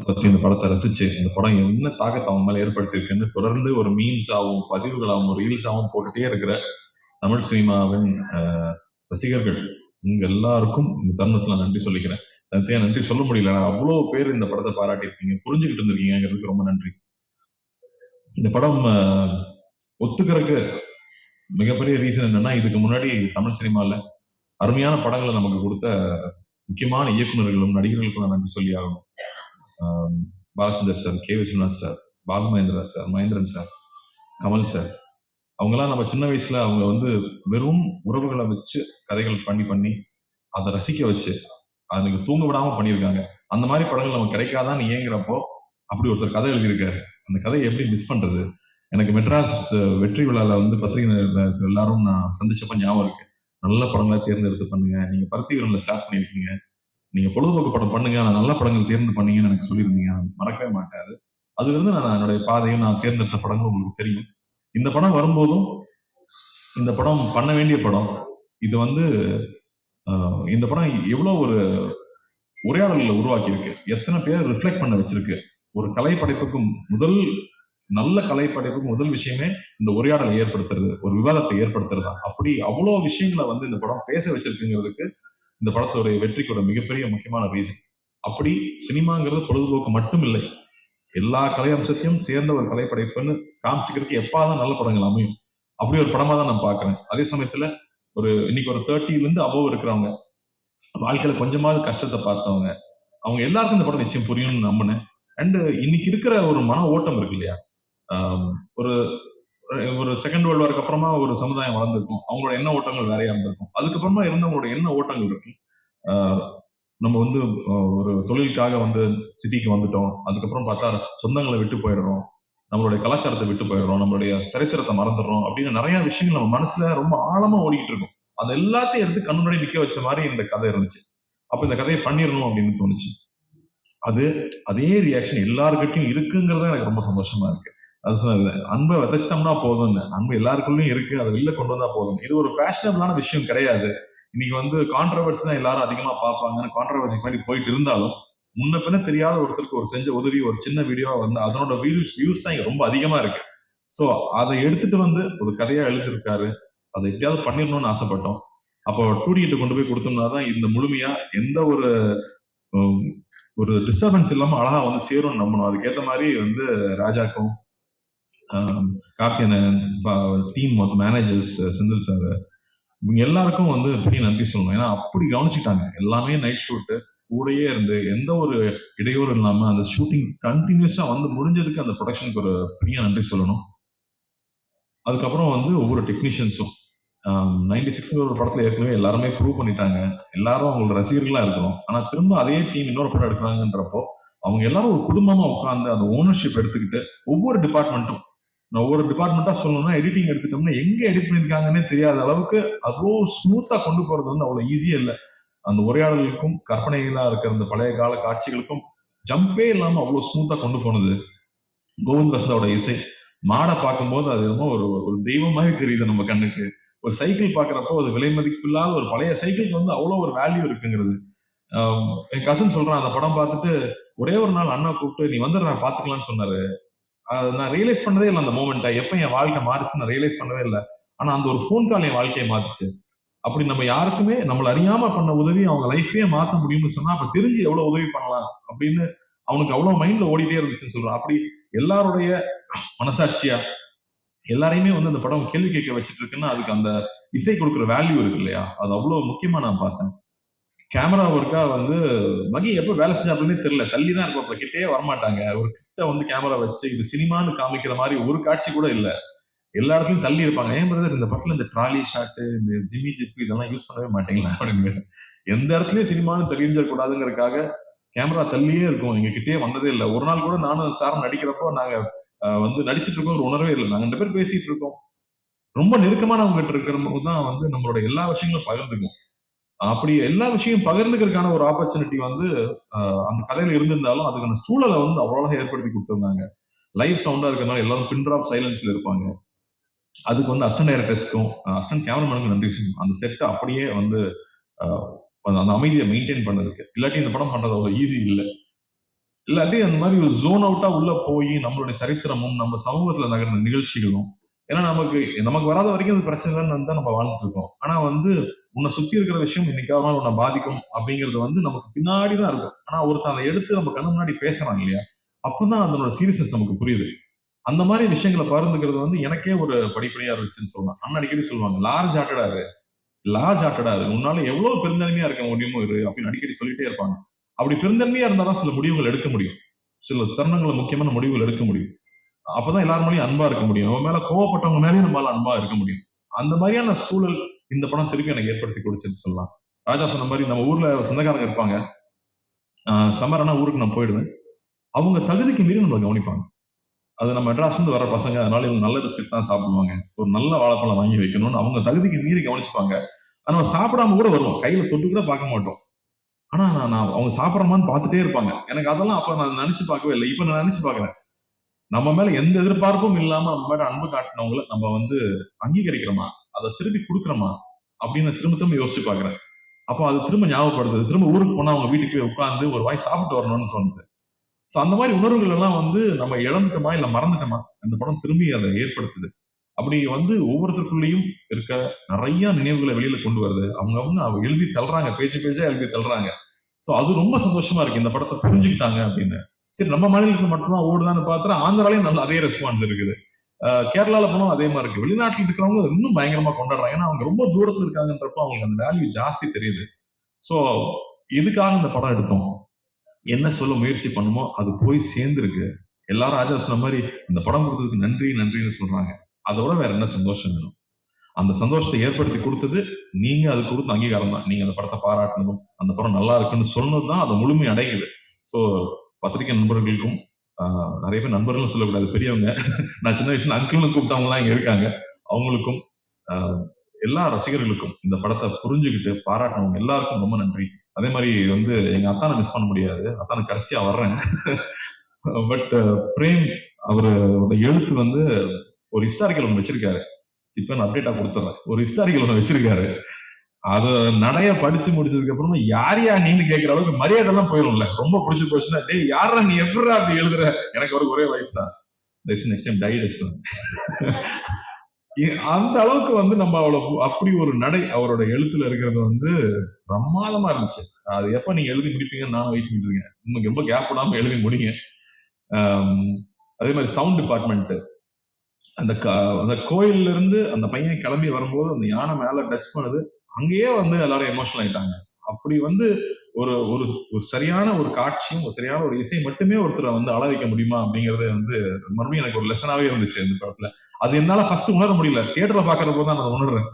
பத்தி இந்த படத்தை ரசிச்சு இந்த படம் என்ன தாக்கத்தை அவங்க மேல ஏற்படுத்தியிருக்குன்னு தொடர்ந்து ஒரு மீம்ஸாகவும் பதிவுகளாகவும் ரீல்ஸாகவும் போட்டுட்டே இருக்கிற தமிழ் சினிமாவின் ரசிகர்கள் உங்க எல்லாருக்கும் இந்த தருணத்துல நன்றி சொல்லிக்கிறேன். நன்றி சொல்ல முடியல. அவ்வளவு பேர் இந்த படத்தை பாராட்டி இருக்கீங்க, புரிஞ்சுக்கிட்டு இருந்திருக்கீங்கிறதுக்கு ரொம்ப நன்றி. இந்த படம் ஒத்துக்கிறதுக்கு மிகப்பெரிய ரீசன் என்னன்னா, இதுக்கு முன்னாடி தமிழ் சினிமால அருமையான படங்களை நமக்கு கொடுத்த முக்கியமான இயக்குநர்களும் நடிகர்களுக்கும் நான் நன்றி சொல்லி ஆகணும். Balachander sir, K Viswanath sir, Balu Mahendra sir, Mahendran sir, Kamal sir, அவங்கெல்லாம் நம்ம சின்ன வயசுல அவங்க வந்து வெறும் உறவுகளை வச்சு கதைகள் பண்ணி அதை ரசிக்க வச்சு அதுக்கு தூங்க விடாம பண்ணியிருக்காங்க. அந்த மாதிரி படங்கள் நமக்கு கிடைக்காதான்னு ஏங்குறப்போ அப்படி ஒருத்தர் கதை எழுதியிருக்காரு. அந்த கதையை எப்படி மிஸ் பண்றது? எனக்கு மெட்ராஸ் வெற்றி விழால வந்து பத்திரிகை எல்லாரும் நான் சந்திச்சப்ப ஞாபகம் இருக்கு. நல்ல படங்களை தேர்ந்தெடுத்து பண்ணுங்க, நீங்க பருத்தி வீரன்ல ஸ்டார்ட் பண்ணியிருக்கீங்க, நீங்க பொழுதுபோக்கு படம் பண்ணுங்க, ஆனா நல்ல படங்கள் தேர்ந்து பண்ணீங்கன்னு எனக்கு சொல்லியிருந்தீங்க. மறக்கவே மாட்டாது. அதுல இருந்து நான் என்னுடைய பாதையும் நான் தேர்ந்தெடுத்த படங்கள் உங்களுக்கு தெரியும். இந்த படம் வரும்போதும் இந்த படம் பண்ண வேண்டிய படம் இது வந்து இந்த படம் எவ்வளவு ஒரு உரையாடல்களை உருவாக்கி இருக்கு, எத்தனை பேர் ரிஃப்ளெக்ட் பண்ண வச்சிருக்கு. ஒரு கலை படைப்புக்கும் நல்ல கலை படைப்புக்கும் முதல் விஷயமே இந்த உரையாடலை ஏற்படுத்துறது, ஒரு விவாதத்தை ஏற்படுத்துறது தான். அப்படி அவ்வளவு விஷயங்களை வந்து இந்த படம் பேச வச்சிருக்குங்கிறதுக்கு இந்த படத்தோடைய வெற்றிக்கூட மிகப்பெரிய முக்கியமான ரீசன். அப்படி சினிமாங்கிறது பொழுதுபோக்கு மட்டும் இல்லை, எல்லா கலை அம்சத்தையும் சேர்ந்த ஒரு கலை படைப்புன்னு காமிச்சுக்கிறதுக்கு எப்பாதான் நல்ல படங்கள் அமையும். அப்படி ஒரு படமா தான் நான் பாக்குறேன். அதே சமயத்துல இன்னைக்கு ஒரு 30ல இருந்து அபோவ் இருக்கிறவங்க, வாழ்க்கையில கொஞ்சமாவது கஷ்டத்தை பார்த்தவங்க, அவங்க எல்லாருக்கும் இந்த படம் நிச்சயம் புரியும்னு நம்பினேன். அண்ட் இன்னைக்கு இருக்கிற ஒரு மன ஓட்டம் இருக்கு இல்லையா, ஒரு ஒரு செகண்ட் வேர்ல்டு வாருக்கு அப்புறமா ஒரு சமுதாயம் வளர்ந்துருக்கும், அவங்களோட எண்ண ஓட்டங்கள் வேறையா இருந்திருக்கும். அதுக்கப்புறமா இருந்தவங்களோட எண்ண ஓட்டங்கள் இருக்கு. நம்ம வந்து ஒரு தொழிலுக்காக வந்து சிட்டிக்கு வந்துட்டோம், அதுக்கப்புறம் பார்த்தா சொந்தங்களை விட்டு போயிடுறோம், நம்மளுடைய கலாச்சாரத்தை விட்டு போயிடுறோம், நம்மளுடைய சரித்திரத்தை மறந்துடுறோம் அப்படின்னு நிறைய விஷயங்கள் நம்ம மனசுல ரொம்ப ஆழமா ஓடிக்கிட்டு இருக்கும். அது எல்லாத்தையும் எடுத்து கண்ணு முன்னாடி நிக்க வச்ச மாதிரி இந்த கதை இருந்துச்சு. அப்ப இந்த கதையை பண்ணிடணும் அப்படின்னு தோணுச்சு. அதே ரியாக்ஷன் எல்லாருக்கிட்டையும் இருக்குங்கிறத எனக்கு ரொம்ப சந்தோஷமா இருக்கு. அது சொன்ன அன்பை விதைச்சிட்டோம்னா போதும், அன்பு எல்லாருக்குள்ளயும் இருக்கு, அதை வெளில கொண்டு வந்தா போதும். இது ஒரு ஃபேஷனபிளான விஷயம் கிடையாது. இன்னைக்கு வந்து கான்ட்ரவர்சி தான் எல்லாரும் அதிகமா பார்ப்பாங்கன்னு கான்ட்ரவர்சி மாதிரி போயிட்டு இருந்தாலும், முன்ன பின்ன தெரியாத ஒருத்தருக்கு ஒரு செஞ்ச உதவி ஒரு சின்ன வீடியோ வந்து அதனோட வியூஸ் தான் ரொம்ப அதிகமா இருக்கு. சோ அதை எடுத்துட்டு வந்து ஒரு கதையா எழுதிருக்காரு. அதை எப்படியாவது பண்ணிடணும்னு ஆசைப்பட்டோம். அப்போ 2D கொண்டு போய் கொடுத்தோம்னா தான் இந்த முழுமையா எந்த ஒரு டிஸ்டர்பன்ஸ் இல்லாம அழகா வந்து சேரும்னு நம்பணும். அதுக்கேற்ற மாதிரி வந்து ராஜாக்கும் Karthiyanan team managers Senthil sir இவங்க எல்லாருக்கும் வந்து பெரிய நன்றி சொல்லணும். ஏன்னா அப்படி கவனிச்சுட்டாங்க. எல்லாமே நைட் ஷூட்டு கூடயே இருந்து எந்த ஒரு இடையூறு இல்லாம அந்த ஷூட்டிங் கண்டினியூஸா வந்து முடிஞ்சதுக்கு அந்த ப்ரொடக்ஷனுக்கு ஒரு பெரிய நன்றி சொல்லணும். அதுக்கப்புறம் வந்து ஒவ்வொரு டெக்னீஷியன்ஸும் 96 ஒரு படத்துல ஏற்கனவே எல்லாருமே ப்ரூவ் பண்ணிட்டாங்க, எல்லாரும் அவங்களோட ரசிகர்களா இருக்கணும். ஆனா திரும்ப அதே டீம் இன்னொரு படம் எடுக்கிறாங்கன்றப்போ அவங்க எல்லாரும் ஒரு குடும்பமா உட்காந்து அந்த ஓனர்ஷிப் எடுத்துக்கிட்டு ஒவ்வொரு டிபார்ட்மெண்ட்டும், நான் ஒவ்வொரு டிபார்ட்மெண்டா சொல்லணும்னா எடிட்டிங் எடுத்துட்டோம்னா எங்க எடிட் பண்ணிருக்காங்கன்னே தெரியாத அளவுக்கு அவ்வளோ ஸ்மூத்தா கொண்டு போறது வந்து அவ்வளவு ஈஸியா இல்லை. அந்த உரையாடலுக்கும் கற்பனைகளா இருக்கிற அந்த பழைய கால காட்சிகளுக்கும் ஜம்பே இல்லாம அவ்வளவு ஸ்மூத்தா கொண்டு போனது. கோவிந்த் வசந்தோட இசை, மாடை பார்க்கும்போது அது என்னமோ ஒரு தெய்வமாக தெரியுது நம்ம கண்ணுக்கு. ஒரு சைக்கிள் பாக்குறப்போ அது விலை மதிப்பில்லாத ஒரு பழைய சைக்கிளுக்கு வந்து அவ்வளவு ஒரு வேல்யூ இருக்குங்கிறது. என் கசன் சொல்றான், அந்த படம் பார்த்துட்டு ஒரே ஒரு நாள் அண்ணா கூப்பிட்டு நீ வந்து நான் பாத்துக்கலாம்னு சொன்னாரு. நான் ரியலைஸ் பண்ணதே இல்லை அந்த மூமெண்ட்டை, எப்ப என் வாழ்க்கை மாறிச்சு நான் ரியலைஸ் பண்ணவே இல்லை. ஆனா அந்த ஒரு ஃபோன் கால் என் வாழ்க்கையை மாத்துச்சு. அப்படி நம்ம யாருக்குமே நம்மள அறியாம பண்ண உதவி அவங்க லைஃபே மாத்த முடியும்னு சொன்னா அப்ப தெரிஞ்சு எவ்வளவு உதவி பண்ணலாம் அப்படின்னு அவனுக்கு அவ்வளவு மைண்ட்ல ஓடிட்டே இருந்துச்சுன்னு சொல்றான். அப்படி எல்லாருடைய மனசாட்சியா எல்லாரையுமே வந்து அந்த படம் கேள்வி கேட்க வச்சுட்டு இருக்குன்னா அதுக்கு அந்த இசை கொடுக்குற வேல்யூ இருக்கு இல்லையா, அது அவ்வளவு முக்கியமா நான் பார்த்தேன். கேமரா ஒர்க்கா வந்து மகி எப்ப வேலை செஞ்சாப்லன்னே தெரியல, தள்ளி தான் இருப்பாப்ல, கிட்டே வரமாட்டாங்க. ஒரு கிட்ட வந்து கேமரா வச்சு இது சினிமான்னு காமிக்கிற மாதிரி ஒரு காட்சி கூட இல்ல, எல்லா இடத்துலயும் தள்ளி இருப்பாங்க. ஏன் பிரதர் இந்த படத்துல இந்த ட்ராலி ஷாட் இந்த ஜிம்மி ஜிப்பு இதெல்லாம் யூஸ் பண்ணவே மாட்டீங்களா அப்படின்னு. எந்த இடத்துலயும் சினிமான்னு தெரிஞ்சிடக்கூடாதுங்கிறதுக்காக கேமரா தள்ளியே இருக்கும், எங்க கிட்டே வந்ததே இல்லை. ஒரு நாள் கூட நானும் சாரும் நடிக்கிறப்போ நாங்க வந்து நடிச்சிட்டு இருக்கோம், ஒரு உணர்வே இல்லை. நாங்க 2 பேர் பேசிட்டு இருக்கோம், ரொம்ப நெருக்கமானவங்க கிட்ட இருக்கிற போதுதான் வந்து நம்மளோட எல்லா விஷயங்களும் பகிர்ந்துக்கும். அப்படி எல்லா விஷயம் பகிர்ந்துக்கிறதுக்கான ஒரு ஆப்பர்ச்சுனிட்டி வந்து அந்த கதையில இருந்திருந்தாலும் அதுக்கான சூழலை வந்து அவ்வளவு ஏற்படுத்தி கொடுத்திருந்தாங்க. லைவ் சவுண்டா இருக்கிறதுனால எல்லாரும் பின் டிராப் சைலன்ஸ்ல இருப்பாங்க. அதுக்கு வந்து அசிஸ்டன்ட் டைரக்டர்ஸ்க்கும் அசிஸ்டன்ட் கேமராமேனுக்கும் நன்றி சொல்லணும். அந்த செட்டை அப்படியே வந்து அந்த அமைதியை மெயின்டைன் பண்ணதுக்கு. இல்லாட்டி இந்த படம் பண்றது அவ்வளவு ஈஸி இல்லை. இல்லாட்டி அந்த மாதிரி ஒரு ஜோன் அவுட்டா உள்ள போய் நம்மளுடைய சரித்திரமும் நம்ம சமூகத்துல நகர்ந்த நிகழ்ச்சிகளும், ஏன்னா நமக்கு நமக்கு வராத வரைக்கும் அது பிரச்சனை இல்லைன்னு தான் நம்ம வாழ்ந்துட்டு இருக்கோம். ஆனா வந்து உன்னை சுத்தி இருக்கிற விஷயம் இன்னைக்காவது உன்னை பாதிக்கும் அப்படிங்கிறது வந்து நமக்கு பின்னாடி தான் இருக்கும். ஆனா ஒருத்தன் அதை எடுத்து நம்ம கண்ணு முன்னாடி பேசுறான் இல்லையா, அப்பதான் அதனோட சீரியஸ்னஸ் நமக்கு புரியுது. அந்த மாதிரி விஷயங்களை பகிர்ந்துக்கிறது வந்து எனக்கே ஒரு படிப்படியா இருந்துச்சுன்னு சொல்லலாம். அண்ணா அடிக்கடி சொல்லுவாங்க, லார்ஜ் ஹார்ட்டடா இரு, உன்னால எவ்வளவு பெருந்தன்மையா இருக்க முடியுமோ இரு அப்படின்னு அடிக்கடி சொல்லிட்டே இருப்பாங்க. அப்படி பெருந்தன்மையா இருந்தாதான் சில முடிவுகள் எடுக்க முடியும். சில தருணங்களை முக்கியமான முடிவுகள் எடுக்க முடியும். அப்பதான் எல்லாரும் மேலயும் அன்பா இருக்க முடியும். அவன் மேல கோவப்பட்டவங்க மேலேயும் நம்மளால அன்பா இருக்க முடியும். அந்த மாதிரியான சூழல் இந்த படம் திருப்பி எனக்கு ஏற்படுத்தி கொடுச்சுன்னு சொல்லலாம். ராஜா சொன்ன மாதிரி நம்ம ஊர்ல சொந்தக்காரங்க இருப்பாங்க. சம்மரானா ஊருக்கு நான் போயிடுவேன். அவங்க தகுதிக்கு மீறி நம்மளை கவனிப்பாங்க. அது நம்ம மெட்ராஸ்ல இருந்து வர பசங்க, அதனால இவங்க நல்ல பிஸ்கட் தான் சாப்பிடுவாங்க, ஒரு நல்ல வாழைப்பழம் வாங்கி வைக்கணும்னு அவங்க தகுதிக்கு மீறி கவனிச்சுப்பாங்க. ஆனா சாப்பிடாம கூட வருவோம், கையில தொட்டு கூட பார்க்க மாட்டோம். ஆனா நான் அவங்க சாப்பிடறமான்னு பார்த்துட்டே இருப்பாங்க. எனக்கு அதெல்லாம் அப்ப நான் நினைச்சு பார்க்கவே இல்லை. இப்ப நான் நினைச்சு பார்க்கிறேன். நம்ம மேல எந்த எதிர்பார்ப்பும் இல்லாம நம்ம மேல அன்பு காட்டினவங்களை நம்ம வந்து அங்கீகரிக்கிறோமா, அதை திருப்பி கொடுக்குறோமா அப்படின்னு திரும்ப திரும்ப யோசிச்சு பார்க்கிறேன். அப்போ அது திரும்ப ஞாபகப்படுத்துது. திரும்ப ஊருக்கு போனா அவங்க வீட்டுக்கு போய் உட்கார்ந்து ஒரு வாய் சாப்பிட்டு வரணும்னு சொன்னது. சோ அந்த மாதிரி உணர்வுகள் எல்லாம் வந்து நம்ம இழந்துட்டோமா இல்ல மறந்துட்டோமா, அந்த படம் திரும்பி அதை ஏற்படுத்துது. அப்படி வந்து ஒவ்வொருத்தருக்குள்ளேயும் இருக்க நிறைய நினைவுகளை வெளியில கொண்டு வருது. அவங்க எழுதி தள்ளுறாங்க, பேச்சு பேச்சா எழுதி தள்ளுறாங்க. சோ அது ரொம்ப சந்தோஷமா இருக்கு, இந்த படத்தை புரிஞ்சுக்கிட்டாங்க அப்படின்னு. சரி, நம்ம மாநிலத்துக்கு மட்டும்தான் ஓடுதான்னு பார்த்தா ஆந்திராலையும் நல்ல அதே ரெஸ்பான்ஸ் இருக்குது. கேரளால போனோம் அதே மாதிரி இருக்கு. வெளிநாட்டில் இருக்கிறவங்க இன்னும் பயங்கரமா கொண்டாடுறாங்க. ஏன்னா அவங்க ரொம்ப தூரத்துல இருக்காங்கன்றப்போ அவங்களுக்கு அந்த வேல்யூ ஜாஸ்தி தெரியுது. சோ இதுக்காக இந்த படம் எடுத்தோம், என்ன சொல்ல முயற்சி பண்ணுமோ அது போய் சேர்ந்துருக்கு. எல்லாரும் ராஜா சொன்ன மாதிரி இந்த படம் கொடுத்ததுக்கு நன்றி நன்றின்னு சொல்றாங்க. அதோட வேற என்ன சந்தோஷம் வேணும்? அந்த சந்தோஷத்தை ஏற்படுத்தி கொடுத்தது நீங்க, அது கொடுத்த அங்கீகாரம் தான். நீங்க அந்த படத்தை பாராட்டணும், அந்த படம் நல்லா இருக்குன்னு சொன்னதுதான் அதை முழுமை அடையுது. ஸோ பத்திரிகை நண்பர்களுக்கும், நிறைய பேர் நண்பர்களும் சொல்லக்கூடாது, பெரியவங்க, நான் சின்ன வயசுல அங்கிள்னு கூப்பிட்டவங்கலாம் இங்க இருக்காங்க, அவங்களுக்கும் எல்லா ரசிகர்களுக்கும் இந்த படத்தை புரிஞ்சுக்கிட்டு பாராட்டினவங்க எல்லாருக்கும் ரொம்ப நன்றி. அதே மாதிரி வந்து எங்க அத்தானை மிஸ் பண்ண முடியாது, அத்தானை கடைசியா வர்றேன். பட் பிரேம் அவரோட எழுத்து வந்து ஒரு ஹிஸ்டாரிக்கல் ஒன்று வச்சிருக்காரு. இப்ப நான் அப்டேட்டா கொடுத்துறேன். ஒரு ஹிஸ்டாரிக்கல் ஒன்று வச்சிருக்காரு. அத நடைய படிச்சு முடிச்சதுக்கு அப்புறமா யார் நீன்னு கேட்கிற அளவுக்கு மரியாதை எல்லாம் போயிரும்ல. ரொம்ப பிடிச்சு போச்சுன்னா, டேய் யாரா நீ எப்படிடா அப்படி எழுதுற? எனக்கு ஒரு ஒரே வயசு தான். நெக்ஸ்ட் டைம் டைட் அந்த அளவுக்கு வந்து நம்ம அப்படி ஒரு நடை அவரோட எழுத்துல இருக்கிறது வந்து பிரமாதமா இருந்துச்சு. அது எப்ப நீங்க எழுதி முடிப்பீங்கன்னு நான் வெயிட் பண்ணிட்டு இருக்கேன். உங்களுக்கு ரொம்ப கேப் விடாம எழுதி முடிங்க. அதே மாதிரி சவுண்ட் டிபார்ட்மெண்ட், அந்த கோயில்ல இருந்து அந்த பையன் கிளம்பி வரும்போது அந்த யானை மேல டச் பண்ணுது, அங்கேயே வந்து எல்லாரும் எமோஷனல் ஆயிட்டாங்க. அப்படி வந்து ஒரு ஒரு ஒரு சரியான ஒரு காட்சியும் ஒரு சரியான ஒரு இசை மட்டுமே ஒருத்தரை வந்து அள வைக்க முடியுமா அப்படிங்கறது வந்து மறுபடியும் எனக்கு ஒரு லெசனாவே இருந்துச்சு இந்த படத்துல. அது என்னால ஃபர்ஸ்ட் உணர முடியல, தியேட்டர்ல பாக்குற போது தான் நான் உணர்றேன்.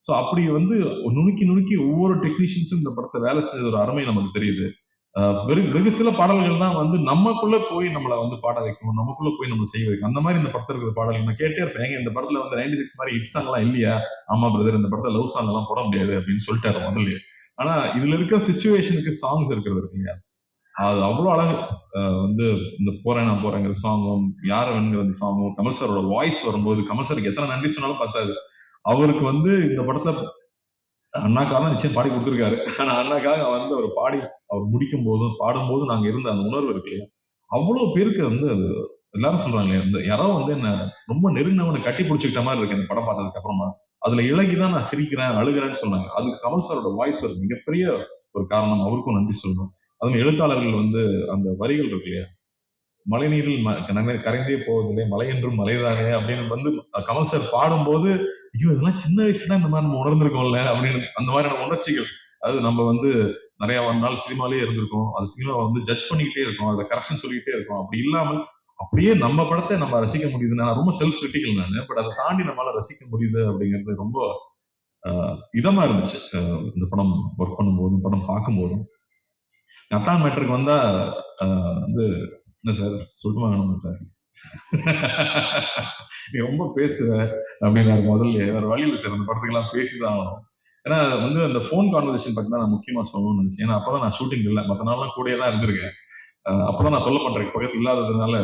ஸோ அப்படி வந்து நுணுக்கி நுணுக்கி ஒவ்வொரு டெக்னீஷியன்ஸும் இந்த படத்தை வேலை செஞ்ச ஒரு அருமை நமக்கு தெரியுது. வெகு சில பாடல்கள் தான் வந்து நமக்குள்ள போய் நம்மளை வந்து பாட வைக்கணும், நமக்குள்ள போய் நம்ம செய்ய வைக்கணும். அந்த மாதிரி இந்த படத்துல இருக்கிற பாடல்கள் நான் கேட்டே இருப்பேன். இந்த படத்துல வந்து 96 மாதிரி ஹிட் சாங் எல்லாம் இல்லையா? ஆமா பிரதர், இந்த படத்துல லவ் சாங் எல்லாம் போட முடியாது அப்படின்னு சொல்லிட்டாரு முதல்ல. ஆனா இதுல இருக்க சிச்சுவேஷனுக்கு சாங்ஸ் இருக்கிறது இருக்கு இல்லையா, அது அவ்வளவு அழகு. வந்து இந்த போறேன் நான் போறேங்கிற சாங்கும், யார வேணுங்கிற சாங்கும், கமல் சாரோட வாய்ஸ் வரும்போது, கமல் சாருக்கு எத்தனை நன்றி சொன்னாலும் பத்தாது. அவருக்கு வந்து இந்த படத்தை அண்ணாக்காக நிச்சயம் பாடி கொடுத்துருக்காரு. ஆனா அண்ணாக்காக வந்து அவர் பாடி அவர் முடிக்கும் போதும் பாடும்போது நாங்க இருந்த அந்த உணர்வு இருக்கு இல்லையா, அவ்வளவு பேருக்கு வந்து அது எல்லாரும் சொல்றாங்க, இந்த யாரோ வந்து என்ன ரொம்ப நெருங்கினவனை கட்டி பிடிச்சிக்கிட்ட மாதிரி இருக்கு இந்த படம் பார்த்ததுக்கு அப்புறமா. அதுல இலகிதான் நான் சிரிக்கிறேன் அழுகிறேன்னு சொன்னாங்க. அதுக்கு கமல் சாரோட வாய்ஸ் ஒரு மிகப்பெரிய ஒரு காரணம், அவருக்கும் நன்றி சொல்லணும். அதுவும் எழுத்தாளர்கள் வந்து அந்த வரிகள் இருக்கு இல்லையா, மழைநீரில் கரைந்தே போவதில்லை மலை என்றும் மலைதானே அப்படின்னு வந்து கமல் சார் பாடும்போது, ஐயோ இதெல்லாம் சின்ன வயசுல இந்த மாதிரி நம்ம உணர்ந்திருக்கோம்ல அப்படின்னு அந்த மாதிரியான உணர்ச்சிகள். அது நம்ம வந்து நிறைய நாள் சினிமாலே இருந்திருக்கோம், அது சினிமாவை வந்து ஜட்ஜ் பண்ணிக்கிட்டே இருக்கோம், அதுல கரெக்ஷன் சொல்லிக்கிட்டே இருக்கோம். அப்படி இல்லாமல் அப்படியே நம்ம படத்தை நம்ம ரசிக்க முடியுது. நான் ரொம்ப செல்ஃப் கிரிட்டிக்கல் நான், பட் அதை தாண்டி நம்மளால ரசிக்க முடியுது அப்படிங்கிறது ரொம்ப இதமா இருந்துச்சு. இந்த படம் ஒர்க் பண்ணும்போதும் படம் பார்க்கும்போதும். அத்தான் மேட்டருக்கு வந்தா வந்து என்ன சார் சொல்லட்டுமா வேணும் சார்? நீ ரொம்ப பேசுவ அப்படின்னாரு முதல்ல. வேற வழியில் சார், அந்த படத்துக்கெல்லாம் பேசிதான் ஆகணும். ஏன்னா வந்து அந்த போன் கான்வர்சேஷன் பத்தி தான் நான் முக்கியமா சொல்லணும்னு நினைச்சேன். ஏன்னா அப்பதான் நான் ஷூட்டிங் இல்லை, மற்ற நாள்லாம் கூடயே தான் இருந்திருக்கேன். அப்பதான் நான் தொல்லை பண்றேன் பக்கத்துல இல்லாததுனால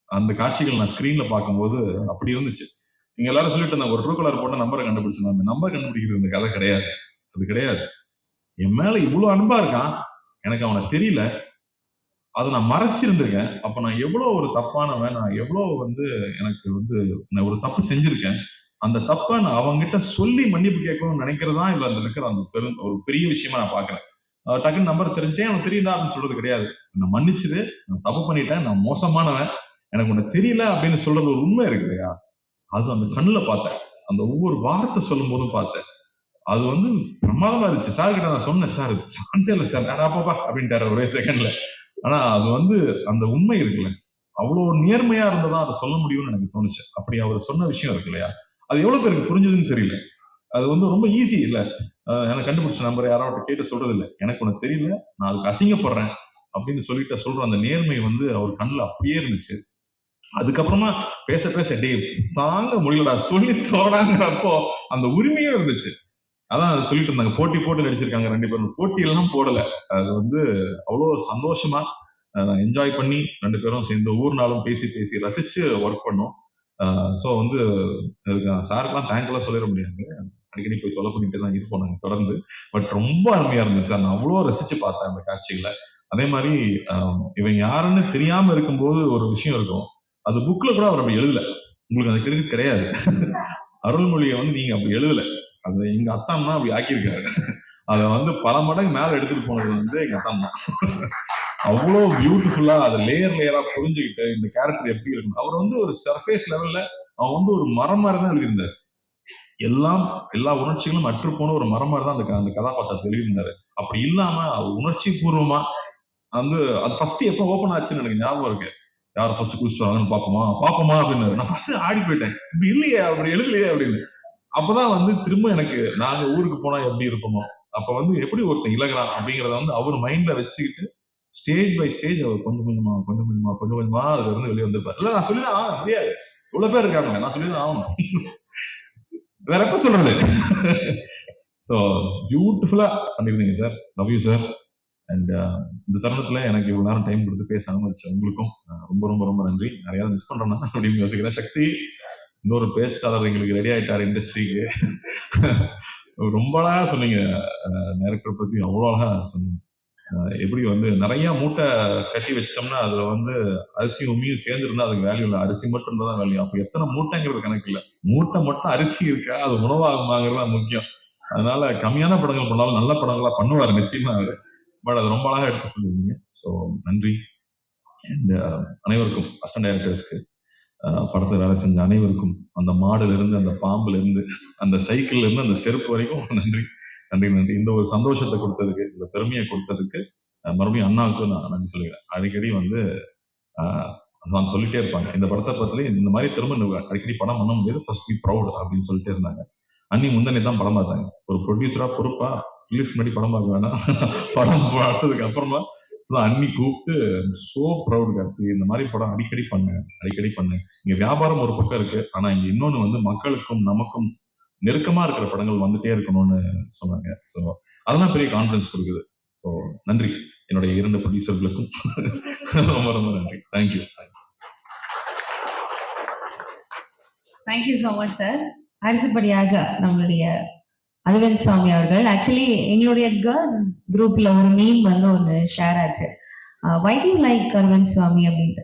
அந்த காட்சிகள் நான் ஸ்கிரீன்ல பார்க்கும்போது அப்படி இருந்துச்சு. நீங்க எல்லாரும் சொல்லிட்டு இருந்தாங்க ஒரு ட்ரூ கலர் போட்ட நம்பரை கண்டுபிடிச்சு, அந்த நம்பர் கண்டுபிடிக்கிறது இந்த கதை கிடையாது, அது கிடையாது. என் மேல இவ்வளவு அன்பா இருக்கான், எனக்கு அவனை தெரியல, அதை நான் மறைச்சிருந்திருக்கேன். அப்ப நான் எவ்வளவு ஒரு தப்பானவன், நான் எவ்வளவு வந்து எனக்கு வந்து நான் ஒரு தப்பு செஞ்சிருக்கேன். அந்த தப்ப நான் அவங்ககிட்ட சொல்லி மன்னிப்பு கேட்கணும்னு நினைக்கிறது தான் இதுல இருக்கிற அந்த ஒரு பெரிய விஷயமா நான் பார்க்கிறேன். டக்குன்னு நம்பர் தெரிஞ்சுட்டேன், அவனுக்கு தெரியுதா அப்படின்னு சொல்றது கிடையாது. நான் மன்னிச்சிரு, நான் தப்பு பண்ணிட்டேன், நான் மோசமானவன், எனக்கு உனக்கு தெரியல அப்படின்னு சொல்றது ஒரு உண்மை இருக்கு இல்லையா? அது அந்த கண்ணுல பார்த்தேன். அந்த ஒவ்வொரு வார்த்தை சொல்லும் போதும் பார்த்தேன். அது வந்து பிரமாதமா இருந்துச்சு. சார் கிட்ட நான் சொன்னேன், சார் சான்ஸே இல்லை சார், அப்பா அப்படின்ட்டாரு ஒரே செகண்ட்ல. ஆனா அது வந்து அந்த உண்மை இருக்குல்ல, அவ்வளவு நேர்மையா இருந்ததா அதை சொல்ல முடியும்னு எனக்கு தோணுச்சு. அப்படி அவர் சொன்ன விஷயம் இருக்கு இல்லையா, அது எவ்வளவு பேருக்கு புரிஞ்சதுன்னு தெரியல. அது வந்து ரொம்ப ஈஸி இல்ல. எனக்கு கண்டுபிடிச்ச நம்பர் யாராவது கேட்டு சொல்றது இல்லை, எனக்கு உனக்கு தெரியல, நான் அதுக்கு அசிங்கப்படுறேன் அப்படின்னு சொல்லிட்டு சொல்ற அந்த நேர்மை வந்து அவர் கண்ணுல அப்படியே இருந்துச்சு. அதுக்கப்புறமா பேச பேச டே தாங்க முடியலடா சொல்லி தோடாங்கிறப்போ அந்த உரிமையும் இருந்துச்சு. அதான் சொல்லிட்டு இருந்தாங்க, போட்டி போட்டு நடிச்சிருக்காங்க 2 பேரும். போட்டி எல்லாம் போடல. அது வந்து அவ்வளவு சந்தோஷமா என்ஜாய் பண்ணி 2 பேரும் சேர்ந்து ஒவ்வொரு நாளும் பேசி பேசி ரசிச்சு ஒர்க் பண்ணோம். ஸோ வந்து சாருக்கெல்லாம் தேங்க்லாம் சொல்லிட முடியாது. அடிக்கடி போய் தொலை பண்ணிட்டு தான் இருப்போம் நாங்க தொடர்ந்து. பட் ரொம்ப அருமையா இருந்துச்சு சார். நான் அவ்வளோ ரசிச்சு பார்த்தேன் அந்த காட்சிகளை. அதே மாதிரி இவன் யாருன்னு தெரியாம இருக்கும்போது ஒரு விஷயம் இருக்கும். அது புக்ல கூட அவர் அப்படி எழுதல. உங்களுக்கு அந்த கிரெடிட் கிடையாது. அருள்மொழியை வந்து நீங்க அப்படி எழுதல. அது எங்க அத்தான் தான் அப்படி ஆக்கியிருக்காரு. அதை வந்து பல மடங்கு மேல எடுத்துட்டு போனது வந்து எங்க அத்தான் தான். அவ்வளோ பியூட்டிஃபுல்லா அதை லேயர் லேயரா புரிஞ்சுக்கிட்டு இந்த கேரக்டர் எப்படி இருக்கும். அவர் வந்து ஒரு சர்ஃபேஸ் லெவல்ல அவன் வந்து ஒரு மரம் மாதிரி தான் எழுதியிருந்தார். எல்லா உணர்ச்சிகளும் அற்று போன ஒரு மரம் மாதிரி தான் அந்த கதாபாத்திரத்தை எழுதியிருந்தாரு. அப்படி இல்லாம உணர்ச்சி பூர்வமா வந்து அது ஃபர்ஸ்ட் எப்ப ஓபன் ஆச்சுன்னு எனக்கு ஞாபகம் இருக்கு. யார் ஃபர்ஸ்ட் குடிச்சிட்டாங்கன்னு பாப்போமா அப்படின்னு நான் ஃபர்ஸ்ட் ஆடி போயிட்டேன். இப்படி இல்லையே, அப்படி எழுதலையே அப்படின்னு. அப்பதான் வந்து திரும்ப எனக்கு நாங்க ஊருக்கு போனா எப்படி இருப்போமோ, அப்ப வந்து எப்படி ஒருத்தன் இலகுறான் அப்படிங்கறத வந்து அவர் மைண்ட்ல வச்சுக்கிட்டு ஸ்டேஜ் பை ஸ்டேஜ் அவர் கொஞ்சம் கொஞ்சமா அதுல இருந்து வெளியே வந்திருப்பாரு. இல்ல நான் சொல்லிதான் ஆகணும், முடியாது. இவ்வளவு பேர் இருக்காங்க, நான் சொல்லிதான் ஆகணும். வேற எப்ப சொல்றது? சோ பியூட்டிஃபுல்லா பண்ணிருந்தீங்க sir. Love you sir. And இந்த தருணத்துல எனக்கு இவ்வளவு நேரம் டைம் கொடுத்து பேச அனுமதிச்ச உங்களுக்கும் ரொம்ப ரொம்ப ரொம்ப நன்றி. நிறைய மிஸ் பண்றேன்னா அப்படின்னு யோசிக்கிறேன். சக்தி இன்னொரு பேச்சாளர் எங்களுக்கு ரெடி ஆயிட்டாரு இண்டஸ்ட்ரிக்கு. ரொம்ப அழகா சொன்னீங்க. டைரக்டர் பத்தி அவ்வளோ அழகா சொன்னீங்க. எப்படி வந்து நிறைய மூட்டை கட்டி வச்சிட்டோம்னா அதுல வந்து அரிசி உமியும் சேர்ந்து இருந்தா அதுக்கு வேல்யூ இல்லை. அரிசி மட்டும் தான் வேல்யூ. அப்ப எத்தனை மூட்டைங்கிறது கணக்கு இல்லை. மூட்டை மட்டும் அரிசி இருக்கா, அது உணவாகுமாங்கிறது முக்கியம். அதனால கம்மியான படங்கள் பண்ணாலும் நல்ல படங்களா பண்ணுவாரு நிச்சயமா. பட் அது ரொம்ப அழகா எடுத்து சொல்லிருந்தீங்க. ஸோ நன்றி. அண்ட் அனைவருக்கும் அசிஸ்டன்ட் டைரக்டர்ஸ்க்கு, படத்தை வேலை செஞ்ச அனைவருக்கும், அந்த மாடுல இருந்து அந்த பாம்புல இருந்து அந்த சைக்கிள்ல இருந்து அந்த செருப்பு வரைக்கும் நன்றி நன்றி நன்றி. இந்த ஒரு சந்தோஷத்தை கொடுத்ததுக்கு, இந்த பெருமையை கொடுத்ததுக்கு மறுபடியும் அண்ணாவுக்கு நான் நன்றி சொல்லிக்கிறேன். அடிக்கடி வந்து நான் சொல்லிட்டே இருப்பாங்க, இந்த படத்தை பத்தி இந்த மாதிரி திரும்ப அடிக்கடி படம் பண்ண முடியாது, ஃபர்ஸ்ட் பி ப்ரௌட் அப்படின்னு சொல்லிட்டே இருந்தாங்க. அன்னி முந்தனே தான் படம் பார்த்தாங்க. ஒரு ப்ரொடியூசரா பொறுப்பா ரிலீஸ் முன்னாடி படம் பார்க்க வேணாம், படம் பார்த்ததுக்கு அப்புறமா அன்னி கூப்பிட்டு சோ ப்ரௌட் கார்த்தி, இந்த மாதிரி படம் அடிக்கடி பண்ணு. இங்க வியாபாரம் ஒரு பக்கம் இருக்கு, ஆனா இங்க இன்னொன்னு வந்து மக்களுக்கும் நமக்கும் நெருக்கமா இருக்கிற படங்கள் வந்துட்டே இருக்கணும்னு சொன்னாங்க. ஸோ அதெல்லாம் பெரிய கான்ஃபிடன்ஸ் கொடுக்குது. ஸோ நன்றி என்னுடைய 2 ப்ரொடியூசர்களுக்கும். ரொம்ப ரொம்ப நன்றி. Thank you. Thank you so much sir. அடுத்தபடியாக நம்மளுடைய அரவிந்த் சுவாமி அவர்கள், ஆக்சுவலி எங்களுடைய கேர்ள்ஸ் குரூப்ல ஒரு மீம் வந்து ஒன்று ஷேர் ஆச்சு, வை டு லைக் அரவிந்த் சுவாமி அப்படின்ட்டு.